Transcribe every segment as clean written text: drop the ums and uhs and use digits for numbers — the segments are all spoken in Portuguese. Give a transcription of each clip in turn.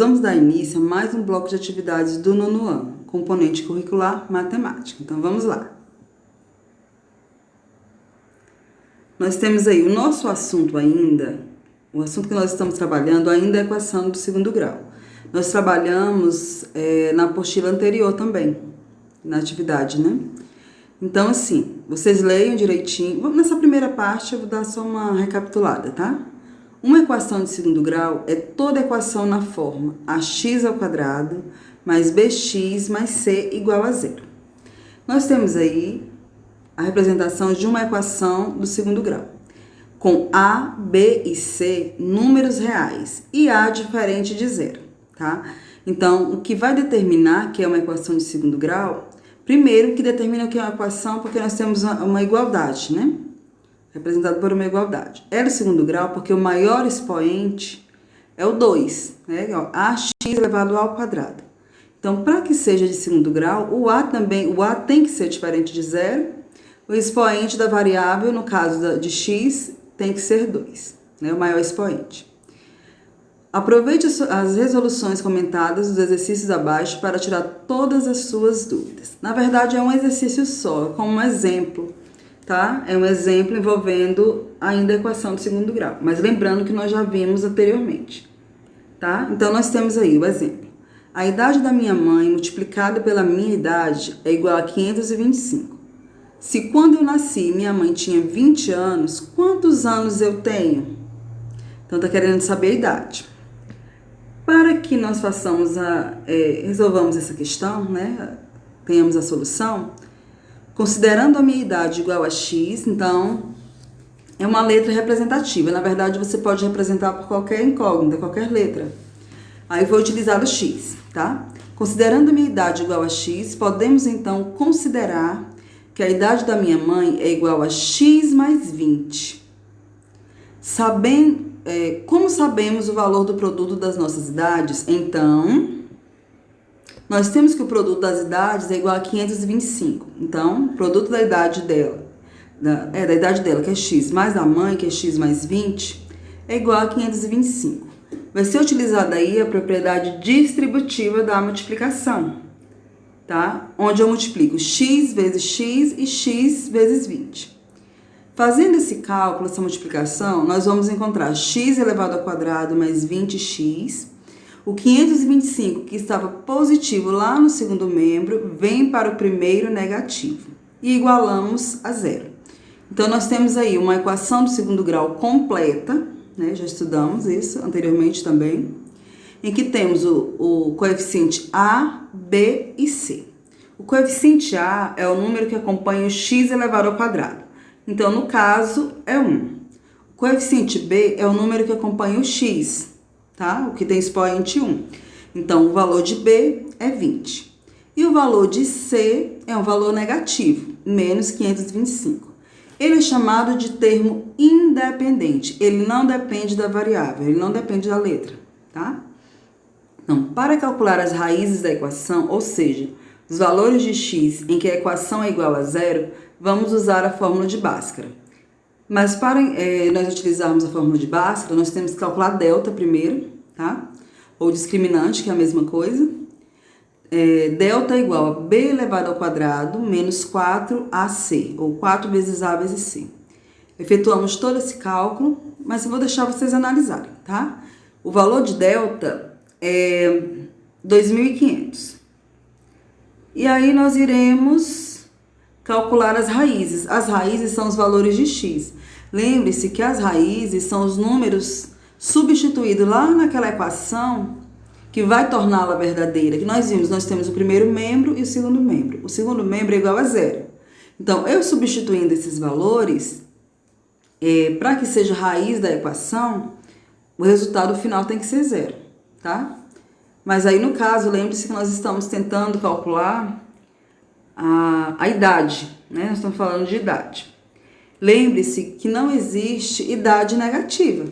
vamos dar início a mais um bloco de atividades do nono ano, componente curricular matemática. Então, vamos lá. Nós temos aí o nosso assunto ainda, o assunto que nós estamos trabalhando ainda é a equação do segundo grau. Nós trabalhamos na apostila anterior também, na atividade, né? Então, assim, vocês leiam direitinho. Nessa primeira parte, eu vou dar só uma recapitulada, tá? Uma equação de segundo grau é toda equação na forma ax ao quadrado mais bx mais c igual a zero. Nós temos aí a representação de uma equação do segundo grau, com a, b e c números reais e a diferente de zero, tá? Então, o que vai determinar que é uma equação de segundo grau, primeiro que determina que é uma equação porque nós temos uma igualdade, né? Representado por uma igualdade. É do segundo grau porque o maior expoente é o 2, né? Ax elevado ao quadrado. Então, para que seja de segundo grau, o a tem que ser diferente de zero, o expoente da variável, no caso de x, tem que ser 2, né? O maior expoente. Aproveite as resoluções comentadas dos exercícios abaixo para tirar todas as suas dúvidas. Na verdade, é um exercício só, como um exemplo, tá? É um exemplo envolvendo ainda a equação do segundo grau, mas lembrando que nós já vimos anteriormente, tá? Então, nós temos aí o exemplo. A idade da minha mãe multiplicada pela minha idade é igual a 525. Se quando eu nasci minha mãe tinha 20 anos, quantos anos eu tenho? Então, tá querendo saber a idade. Para que nós resolvamos essa questão, né? Tenhamos a solução, considerando a minha idade igual a x, então, é uma letra representativa. Na verdade, você pode representar por qualquer incógnita, qualquer letra. Aí, vou utilizar o x, tá? Considerando a minha idade igual a x, podemos, então, considerar que a idade da minha mãe é igual a x mais 20. Como sabemos o valor do produto das nossas idades? Então, nós temos que o produto das idades é igual a 525. Então, o produto da idade dela, da idade dela, que é x, mais da mãe, que é x mais 20, é igual a 525. Vai ser utilizada aí a propriedade distributiva da multiplicação, tá? Onde eu multiplico x vezes x e x vezes 20. Fazendo esse cálculo, essa multiplicação, nós vamos encontrar x elevado ao quadrado mais 20x. O 525, que estava positivo lá no segundo membro, vem para o primeiro negativo. E igualamos a zero. Então, nós temos aí uma equação do segundo grau completa, né? Já estudamos isso anteriormente também, em que temos o coeficiente a, b e c. O coeficiente a é o número que acompanha o x elevado ao quadrado. Então, no caso, é 1. O coeficiente b é o número que acompanha o x, tá? O que tem expoente 1. Então, o valor de b é 20. E o valor de c é um valor negativo, menos 525. Ele é chamado de termo independente. Ele não depende da variável, ele não depende da letra, tá? Então, para calcular as raízes da equação, ou seja, os valores de x em que a equação é igual a zero, vamos usar a fórmula de Bhaskara. Mas para nós utilizarmos a fórmula de Bhaskara, nós temos que calcular delta primeiro, tá? Ou discriminante, que é a mesma coisa. Delta é igual a b elevado ao quadrado menos 4ac, ou 4 vezes a vezes c. Efetuamos todo esse cálculo, mas eu vou deixar vocês analisarem, tá? O valor de delta é 2.500. E aí nós iremos calcular as raízes. As raízes são os valores de x. Lembre-se que as raízes são os números substituídos lá naquela equação que vai torná-la verdadeira. Que nós vimos, nós temos o primeiro membro e o segundo membro. O segundo membro é igual a zero. Então, eu substituindo esses valores, para que seja raiz da equação, o resultado final tem que ser zero, tá? Mas aí, no caso, lembre-se que nós estamos tentando calcular a idade, né? Nós estamos falando de idade. Lembre-se que não existe idade negativa.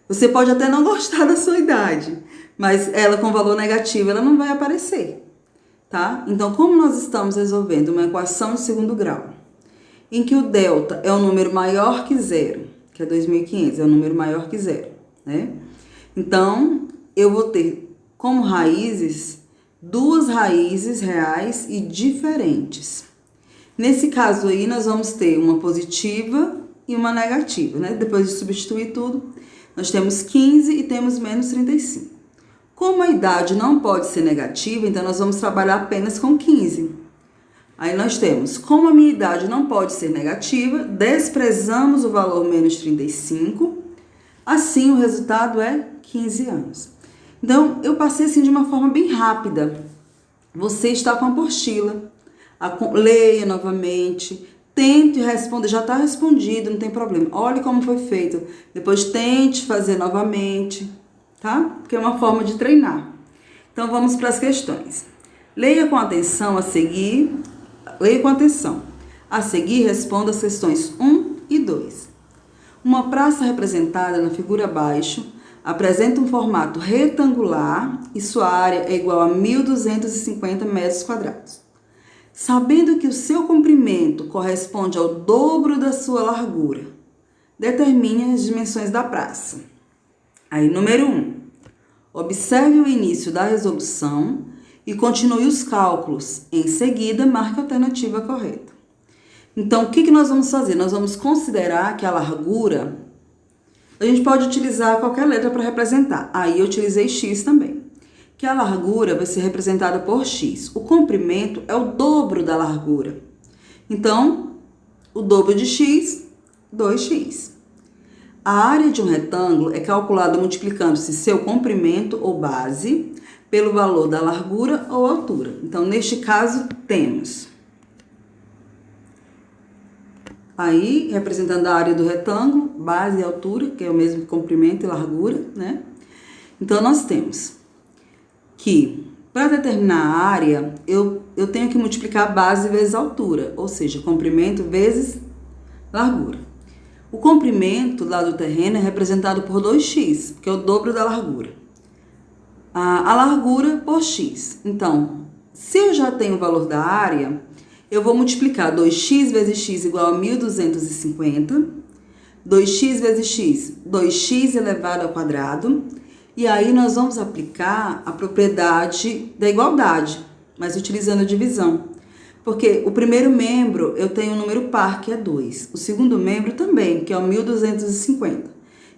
Você pode até não gostar da sua idade, mas ela com valor negativo, ela não vai aparecer, tá? Então, como nós estamos resolvendo uma equação de segundo grau, em que o delta é um número maior que zero, que é 2.500, é um número maior que zero, né? Então, eu vou ter como raízes duas raízes reais e diferentes. Nesse caso aí, nós vamos ter uma positiva e uma negativa, né? Depois de substituir tudo, nós temos 15 e temos menos 35. Como a idade não pode ser negativa, então nós vamos trabalhar apenas com 15. Aí nós temos, como a minha idade não pode ser negativa, desprezamos o valor menos 35, assim o resultado é 15 anos. Então, eu passei assim de uma forma bem rápida. Você está com a apostila, leia novamente, tente responder, já está respondido, não tem problema. Olhe como foi feito, depois tente fazer novamente, tá? Porque é uma forma de treinar. Então, vamos para as questões. Leia com atenção a seguir. Leia com atenção. A seguir, responda as questões 1 e 2. Uma praça representada na figura abaixo apresenta um formato retangular e sua área é igual a 1.250 metros quadrados. Sabendo que o seu comprimento corresponde ao dobro da sua largura, determine as dimensões da praça. Aí, número 1. Observe o início da resolução e continue os cálculos. Em seguida, marque a alternativa correta. Então, o que nós vamos fazer? Nós vamos considerar que a largura, a gente pode utilizar qualquer letra para representar. Aí, eu utilizei X também. Que a largura vai ser representada por X. O comprimento é o dobro da largura. Então, o dobro de X, 2X. A área de um retângulo é calculada multiplicando-se seu comprimento ou base pelo valor da largura ou altura. Então, neste caso, temos aí, representando a área do retângulo, base e altura, que é o mesmo que comprimento e largura, né? Então, nós temos que, para determinar a área, eu tenho que multiplicar a base vezes a altura, ou seja, comprimento vezes largura. O comprimento lá do terreno é representado por 2x, que é o dobro da largura. A largura por x. Então, se eu já tenho o valor da área, eu vou multiplicar 2x vezes x igual a 1.250, 2x vezes x, 2x elevado ao quadrado, e aí nós vamos aplicar a propriedade da igualdade, mas utilizando a divisão. Porque o primeiro membro eu tenho um número par, que é 2. O segundo membro também, que é o 1.250.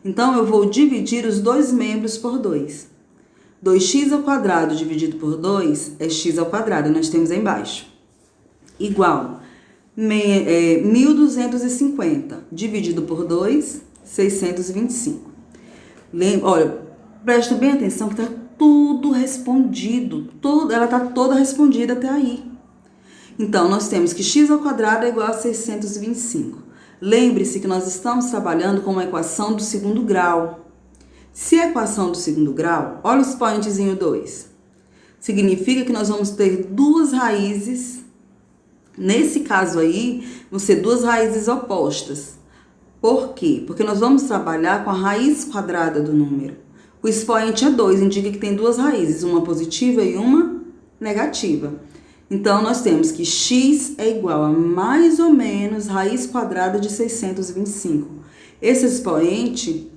Então, eu vou dividir os dois membros por 2. 2x ao quadrado dividido por 2 é x ao quadrado, nós temos aí embaixo. Igual 1.250 dividido por 2, 625. Olha, presta bem atenção que está tudo respondido. Ela está toda respondida até aí. Então, nós temos que x ao quadrado é igual a 625. Lembre-se que nós estamos trabalhando com uma equação do segundo grau. Se a equação do segundo grau, olha o expoentezinho 2. Significa que nós vamos ter duas raízes. Nesse caso aí, vão ser duas raízes opostas. Por quê? Porque nós vamos trabalhar com a raiz quadrada do número. O expoente é 2, indica que tem duas raízes, uma positiva e uma negativa. Então, nós temos que x é igual a mais ou menos raiz quadrada de 625. Esse expoente,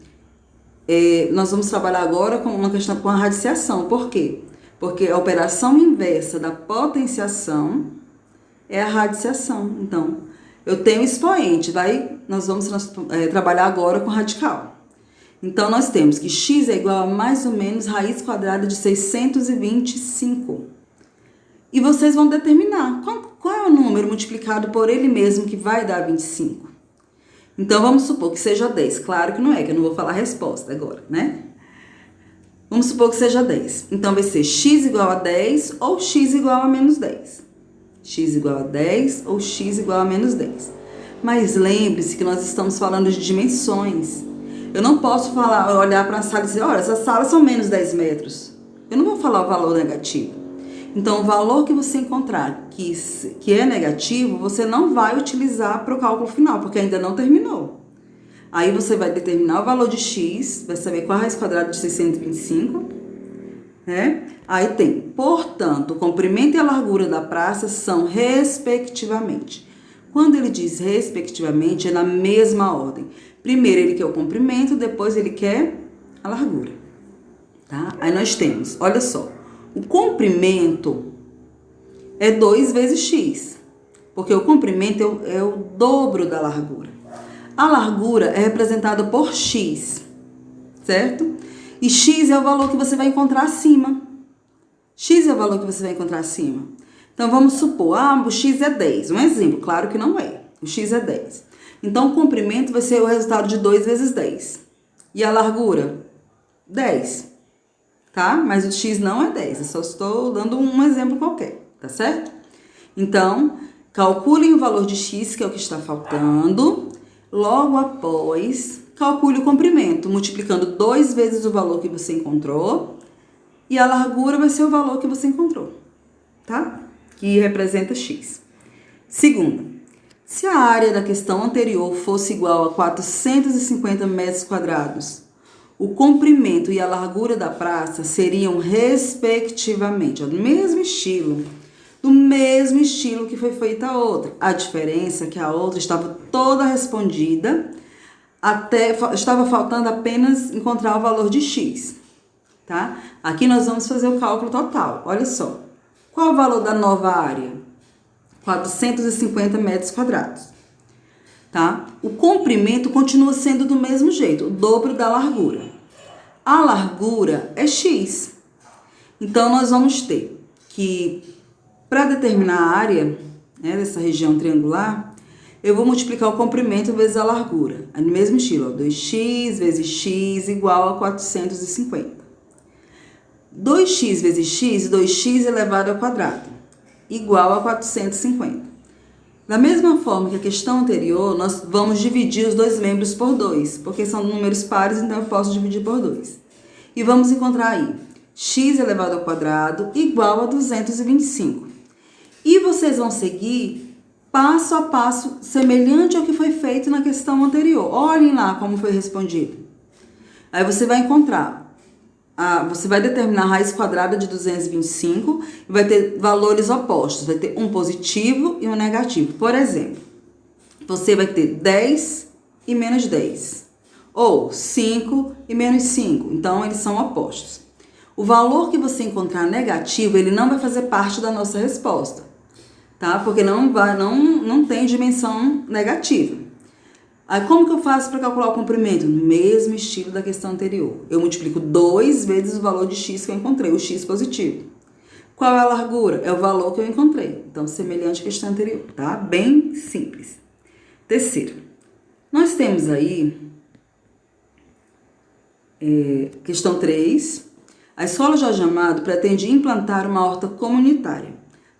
nós vamos trabalhar agora com uma questão com a radiciação. Por quê? Porque a operação inversa da potenciação é a radiciação. Então, eu tenho expoente, nós vamos trabalhar agora com radical. Então, nós temos que x é igual a mais ou menos raiz quadrada de 625. E vocês vão determinar qual é o número multiplicado por ele mesmo que vai dar 25. Então, vamos supor que seja 10. Claro que não é, que eu não vou falar a resposta agora, né? Vamos supor que seja 10. Então, vai ser x igual a 10 ou x igual a menos 10. X igual a 10 ou x igual a menos 10. Mas lembre-se que nós estamos falando de dimensões. Eu não posso olhar para a sala e dizer, olha, essas salas são menos 10 metros. Eu não vou falar o valor negativo. Então, o valor que você encontrar que é negativo, você não vai utilizar para o cálculo final, porque ainda não terminou. Aí, você vai determinar o valor de x, vai saber qual é a raiz quadrada de 625, né? Aí tem, portanto, o comprimento e a largura da praça são respectivamente. Quando ele diz respectivamente, é na mesma ordem. Primeiro ele quer o comprimento, depois ele quer a largura. tá? Aí nós temos, olha só, o comprimento é 2 vezes x, porque o comprimento é o dobro da largura. A largura é representada por x, certo? E x é o valor que você vai encontrar acima. X é o valor que você vai encontrar acima. Então, vamos supor, o x é 10. Um exemplo, claro que não é. O x é 10. Então, o comprimento vai ser o resultado de 2 vezes 10. E a largura? 10. Tá? Mas o x não é 10. Eu só estou dando um exemplo qualquer, tá certo? Então, calculem o valor de x, que é o que está faltando. Logo após, calcule o comprimento, multiplicando 2 vezes o valor que você encontrou. E a largura vai ser o valor que você encontrou, tá? Que representa x. Segunda, se a área da questão anterior fosse igual a 450 metros quadrados, o comprimento e a largura da praça seriam, respectivamente, do mesmo estilo que foi feita a outra. A diferença é que a outra estava toda respondida, estava faltando apenas encontrar o valor de x, tá? Aqui nós vamos fazer o cálculo total. Olha só, qual é o valor da nova área? 450 metros quadrados, tá? O comprimento continua sendo do mesmo jeito, o dobro da largura. A largura é x. Então, nós vamos ter que, para determinar a área, né, dessa região triangular, eu vou multiplicar o comprimento vezes a largura. É no mesmo estilo, ó, 2x vezes x igual a 450. 2x vezes x, 2x elevado ao quadrado, igual a 450. Da mesma forma que a questão anterior, nós vamos dividir os dois membros por 2, porque são números pares, então eu posso dividir por 2. E vamos encontrar aí x elevado ao quadrado igual a 225. E vocês vão seguir passo a passo, semelhante ao que foi feito na questão anterior. Olhem lá como foi respondido. Aí você vai encontrar, você vai determinar a raiz quadrada de 225 e vai ter valores opostos. Vai ter um positivo e um negativo. Por exemplo, você vai ter 10 e menos 10. Ou 5 e menos 5. Então, eles são opostos. O valor que você encontrar negativo, ele não vai fazer parte da nossa resposta, tá? Porque não tem dimensão negativa. Aí, como que eu faço para calcular o comprimento? No mesmo estilo da questão anterior. Eu multiplico 2 vezes o valor de x que eu encontrei, o x positivo. Qual é a largura? É o valor que eu encontrei. Então, semelhante à questão anterior, tá? Bem simples. Terceiro, nós temos aí, questão 3. A Escola Jorge Amado pretende implantar uma horta comunitária.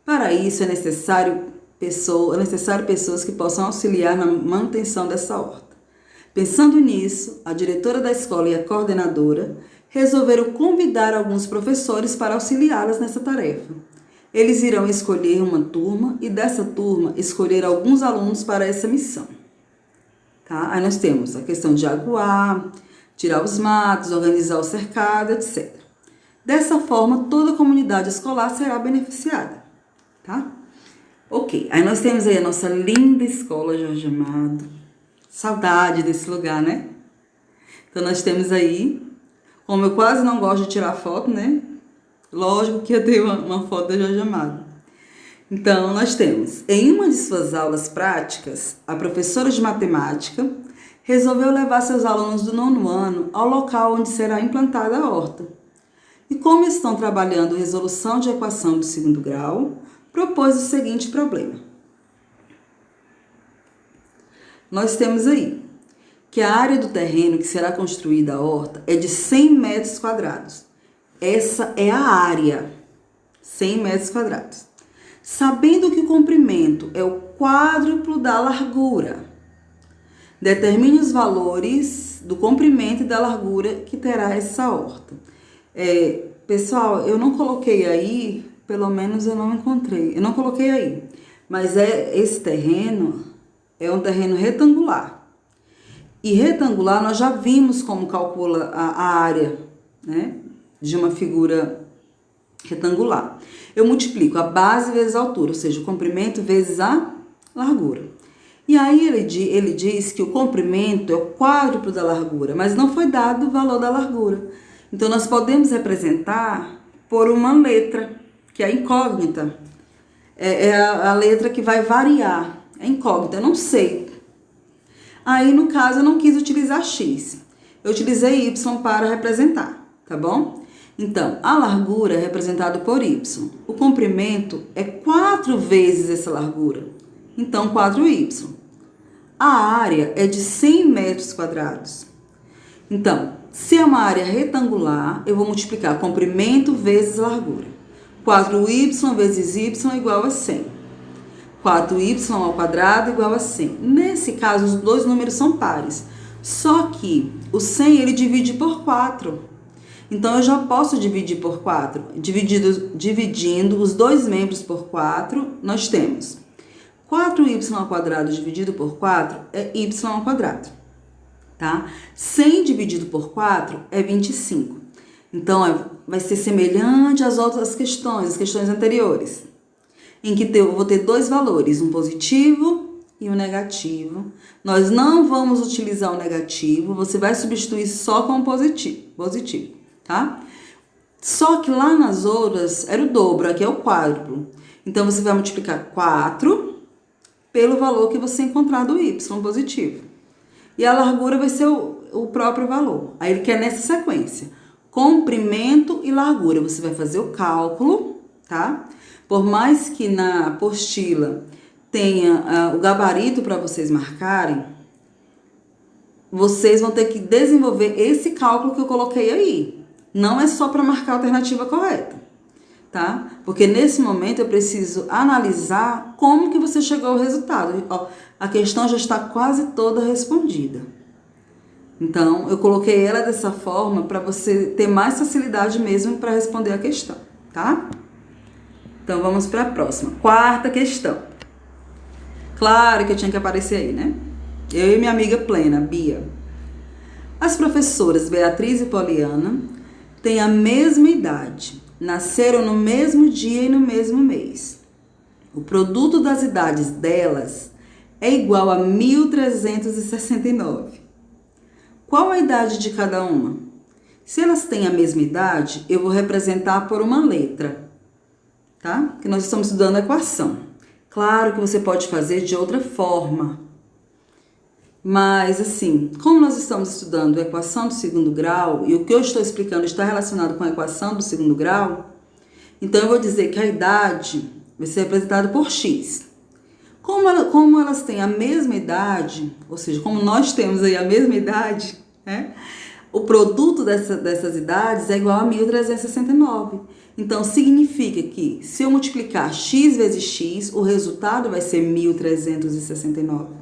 Para isso, é necessário pessoas que possam auxiliar na manutenção dessa horta. Pensando nisso, a diretora da escola e a coordenadora resolveram convidar alguns professores para auxiliá-las nessa tarefa. Eles irão escolher uma turma e dessa turma escolher alguns alunos para essa missão. Tá? Aí nós temos a questão de aguar, tirar os matos, organizar o cercado, etc. Dessa forma, toda a comunidade escolar será beneficiada. Tá? Ok, aí nós temos aí a nossa linda escola Jorge Amado. Saudade desse lugar, né? Então, nós temos aí, como eu quase não gosto de tirar foto, né? Lógico que eu tenho uma foto da Jorge Amado. Então, nós temos, em uma de suas aulas práticas, a professora de matemática resolveu levar seus alunos do 9º ano ao local onde será implantada a horta. E como estão trabalhando resolução de equação do 2º grau, propôs o seguinte problema. Nós temos aí que a área do terreno que será construída a horta é de 100 metros quadrados. Essa é a área, 100 metros quadrados. Sabendo que o comprimento é o quádruplo da largura, determine os valores do comprimento e da largura que terá essa horta. Pessoal, eu não coloquei aí, pelo menos eu não encontrei. Eu não coloquei aí, mas esse terreno é um terreno retangular. E retangular nós já vimos como calcula a área, né, de uma figura retangular. Eu multiplico a base vezes a altura, ou seja, o comprimento vezes a largura. E aí ele diz que o comprimento é o quádruplo da largura, mas não foi dado o valor da largura. Então, nós podemos representar por uma letra, que é a incógnita. É a letra que vai variar. É incógnita, eu não sei. Aí, no caso, eu não quis utilizar X. Eu utilizei Y para representar, tá bom? Então, a largura é representada por Y. O comprimento é 4 vezes essa largura. Então, 4Y. A área é de 100 metros quadrados. Então, se é uma área retangular, eu vou multiplicar comprimento vezes largura. 4y vezes y é igual a 100. 4y ao quadrado igual a 100. Nesse caso, os dois números são pares. Só que o 100 ele divide por 4. Então, eu já posso dividir por 4. Dividindo os dois membros por 4, nós temos 4y ao quadrado dividido por 4 é y ao quadrado. Tá? 100 dividido por 4 é 25. Então, vai ser semelhante às outras questões, as questões anteriores, em que eu vou ter dois valores, um positivo e um negativo. Nós não vamos utilizar o negativo, você vai substituir só com o positivo, tá? Só que lá nas outras era o dobro, aqui é o quádruplo. Então, você vai multiplicar 4 pelo valor que você encontrar do y positivo. E a largura vai ser o próprio valor. Aí ele quer nessa sequência. Comprimento e largura. Você vai fazer o cálculo, tá? Por mais que na apostila tenha o gabarito para vocês marcarem, vocês vão ter que desenvolver esse cálculo que eu coloquei aí. Não é só para marcar a alternativa correta, tá? Porque nesse momento eu preciso analisar como que você chegou ao resultado. Ó, a questão já está quase toda respondida. Então, eu coloquei ela dessa forma para você ter mais facilidade mesmo para responder a questão, tá? Então, vamos para a próxima. Quarta questão. Claro que eu tinha que aparecer aí, né? Eu e minha amiga Plena, Bia. As professoras Beatriz e Poliana têm a mesma idade. Nasceram no mesmo dia e no mesmo mês. O produto das idades delas é igual a 1369. Qual a idade de cada uma? Se elas têm a mesma idade, eu vou representar por uma letra, tá? Que nós estamos estudando a equação. Claro que você pode fazer de outra forma. Mas, assim, como nós estamos estudando a equação do segundo grau, e o que eu estou explicando está relacionado com a equação do segundo grau, então eu vou dizer que a idade vai ser representada por x. Como elas têm a mesma idade, ou seja, como nós temos aí a mesma idade, né? O produto dessas idades é igual a 1369. Então, significa que se eu multiplicar x vezes x, o resultado vai ser 1369.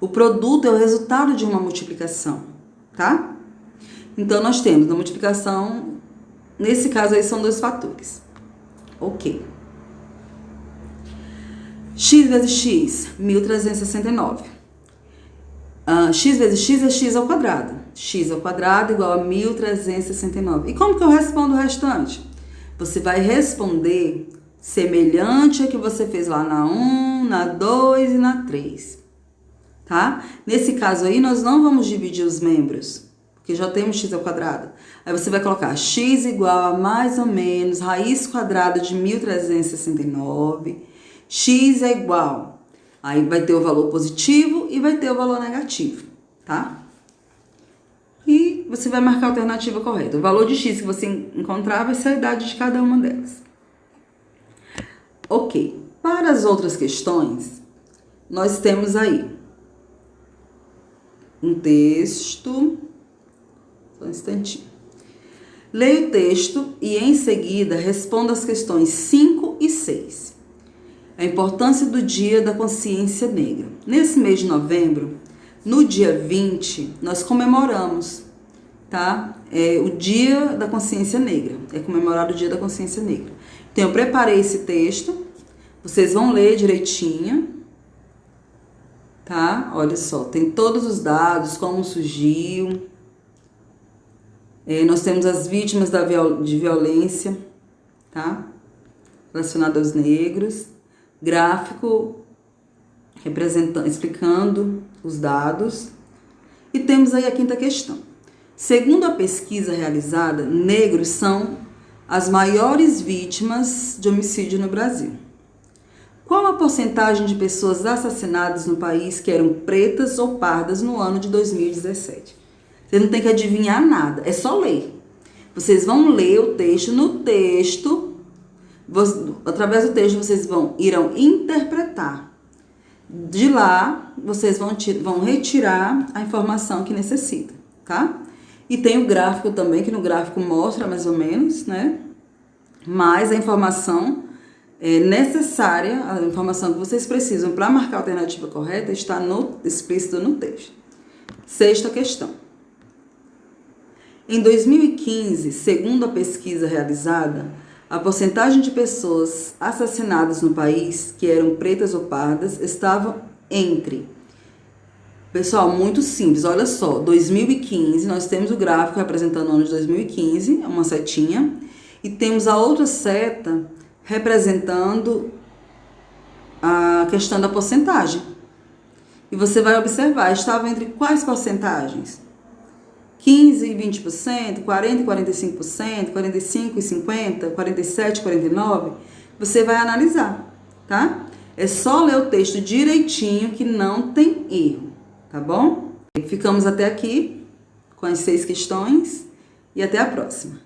O produto é o resultado de uma multiplicação, tá? Então, nós temos na multiplicação, nesse caso aí são dois fatores. Ok. X vezes x, 1369. X vezes x é x ao quadrado. X ao quadrado igual a 1369. E como que eu respondo o restante? Você vai responder semelhante ao que você fez lá na 1, na 2 e na 3. Tá? Nesse caso aí, nós não vamos dividir os membros, porque já temos x ao quadrado. Aí você vai colocar x igual a mais ou menos raiz quadrada de 1369. X é igual. Aí vai ter o valor positivo e vai ter o valor negativo, tá? E você vai marcar a alternativa correta. O valor de x que você encontrar vai ser a idade de cada uma delas. Ok. Para as outras questões, nós temos aí um texto. Só um instantinho. Leia o texto e, em seguida, responda as questões 5 e 6. A importância do Dia da Consciência Negra. Nesse mês de novembro, no dia 20, nós comemoramos, tá? O Dia da Consciência Negra. É comemorado o Dia da Consciência Negra. Então, eu preparei esse texto. Vocês vão ler direitinho, tá? Olha só, tem todos os dados, como surgiu. Nós temos as vítimas de violência, tá? Relacionada aos negros. Gráfico explicando os dados. E temos aí a quinta questão. Segundo a pesquisa realizada, negros são as maiores vítimas de homicídio no Brasil. Qual a porcentagem de pessoas assassinadas no país que eram pretas ou pardas no ano de 2017? Você não tem que adivinhar nada, é só ler. Vocês vão ler o texto. No texto, através do texto, vocês irão interpretar. De lá, vocês vão retirar a informação que necessita, tá? E tem o gráfico também, que no gráfico mostra mais ou menos, né? Mas a informação necessária, a informação que vocês precisam para marcar a alternativa correta está explícito no texto. Sexta questão. Em 2015, segundo a pesquisa realizada, a porcentagem de pessoas assassinadas no país que eram pretas ou pardas estava entre... Pessoal, muito simples, olha só, 2015, nós temos o gráfico representando o ano de 2015, uma setinha, e temos a outra seta representando a questão da porcentagem. E você vai observar, estava entre quais porcentagens? 15 e 20%, 40 e 45%, 45 e 50%, 47 e 49%. Você vai analisar, tá? É só ler o texto direitinho que não tem erro, tá bom? Ficamos até aqui com as 6 questões e até a próxima.